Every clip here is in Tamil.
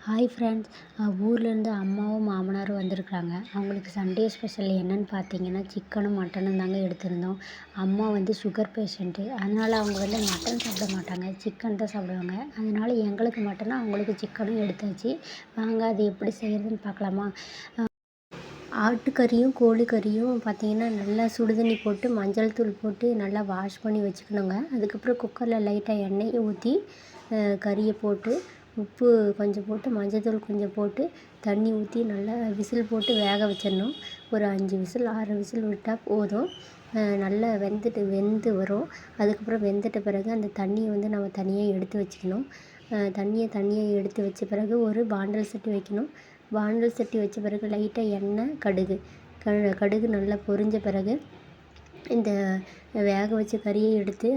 Hi friends. ஊர்லேருந்து அம்மாவும் மாமனாரும் வந்திருக்காங்க. அவங்களுக்கு சண்டே ஸ்பெஷல் என்னென்னு பார்த்தீங்கன்னா சிக்கனும் மட்டனும் தாங்க எடுத்திருந்தோம். அம்மா சுகர் பேஷண்ட்டு, அதனால் அவங்க மட்டன் சாப்பிட மாட்டாங்க, சிக்கன் தான் சாப்பிடுவாங்க. அதனால் எங்களுக்கு மட்டனும் அவங்களுக்கு சிக்கனும் எடுத்தாச்சு. வாங்க அது எப்படி செய்கிறதுன்னு பார்க்கலாமா. ஆட்டுக்கறியும் கோழிக்கறியும் பார்த்திங்கன்னா நல்லா சுடுதண்ணி போட்டு மஞ்சள் தூள் போட்டு நல்லா வாஷ் பண்ணி வச்சுக்கணுங்க. அதுக்கப்புறம் குக்கரில் லைட்டாக எண்ணெயை ஊற்றி கறியை போட்டு உப்பு கொஞ்சம் போட்டு மஞ்சள்தூள் கொஞ்சம் போட்டு தண்ணி ஊற்றி நல்லா விசில் போட்டு வேக வச்சிடணும். ஒரு 5 விசில் 6 விசில் விட்டால் போதும். நல்லா வெந்து வரும். அதுக்கப்புறம் வெந்துட்ட பிறகு அந்த தண்ணியை நம்ம தனியாக எடுத்து வச்சுக்கணும். தண்ணியை எடுத்து வச்ச பிறகு ஒரு பாண்டல் சட்டி வைக்கணும். பாண்டல் சட்டி வச்ச பிறகு லைட்டாக எண்ணெய் கடுகு நல்லா பொரிஞ்ச பிறகு இந்த வேக வச்ச கறியை எடுத்து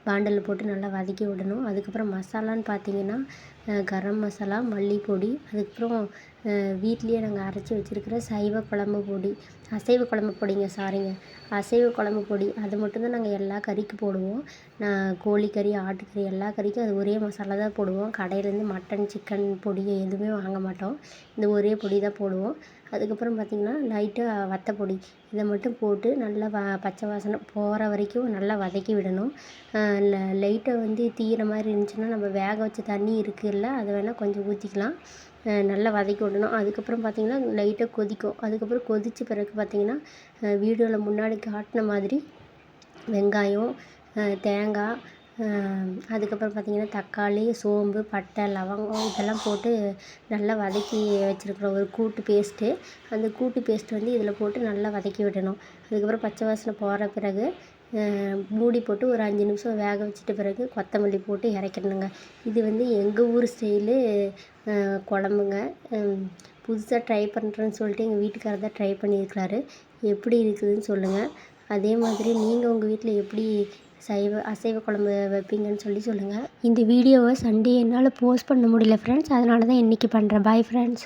பாண்டலில் போட்டு நல்லா வதக்கி விடணும். அதுக்கப்புறம் மசாலான்னு பார்த்தீங்கன்னா கரம் மசாலா, மல்லிப்பொடி, அதுக்கப்புறம் வீட்லேயே நாங்கள் அரைச்சி வச்சுருக்கிற அசைவ குழம்பு பொடிங்க, அசைவ குழம்பு பொடி அது மட்டும்தான் நாங்கள் எல்லா கறிக்கு போடுவோம். கோழிக்கறி, ஆட்டுக்கறி எல்லா கறிக்கும் அது ஒரே மசாலா தான் போடுவோம். கடையிலேருந்து மட்டன், சிக்கன் பொடி எதுவுமே வாங்க மாட்டோம். இந்த ஒரே பொடி தான் போடுவோம். அதுக்கப்புறம் பார்த்திங்கன்னா லைட்டாக வத்தப்பொடி இதை மட்டும் போட்டு நல்லா பச்சை வாசனை போகிற வரைக்கும் நல்லா வதக்கி விடணும். லைட்டாக தீயிற மாதிரி இருந்துச்சுன்னா நம்ம வேக வச்ச தண்ணி இருக்குதுல்ல, அதை வேணால் கொஞ்சம் ஊற்றிக்கலாம். நல்லா வதக்கி விடணும். அதுக்கப்புறம் பார்த்திங்கன்னா லைட்டாக கொதிக்கும். அதுக்கப்புறம் கொதித்த பிறகு பார்த்திங்கன்னா வீடியோவில் முன்னாடி காட்டின மாதிரி வெங்காயம், தேங்காய், அதுக்கப்புறம் பார்த்திங்கன்னா தக்காளி, சோம்பு, பட்டை, லவங்கம் இதெல்லாம் போட்டு நல்லா வதக்கி வச்சுருக்குற ஒரு கூட்டு பேஸ்ட்டு, அந்த கூட்டு பேஸ்ட் இதில் போட்டு நல்லா வதக்கி விடணும். அதுக்கப்புறம் பச்சை வாசனை போகிற பிறகு மூடி போட்டு ஒரு 5 நிமிஷம் வேக வச்சிட்ட பிறகு கொத்தமல்லி போட்டு இறக்கிடணுங்க. இது எங்கள் ஊர் ஸ்டைலு குழம்புங்க. புதுசாக ட்ரை பண்ணுறேன்னு சொல்லிட்டு எங்கள் வீட்டுக்காரர் தான் ட்ரை பண்ணியிருக்கிறாரு. எப்படி இருக்குதுன்னு சொல்லுங்கள். அதே மாதிரி நீங்கள் உங்கள் வீட்டில் எப்படி அசைவ குழம்பு வைப்பீங்கன்னு சொல்லுங்கள். இந்த வீடியோவை சண்டே என்னால் போஸ்ட் பண்ண முடியல ஃப்ரெண்ட்ஸ், அதனால தான் இன்றைக்கி பண்ணுறேன். Bye friends.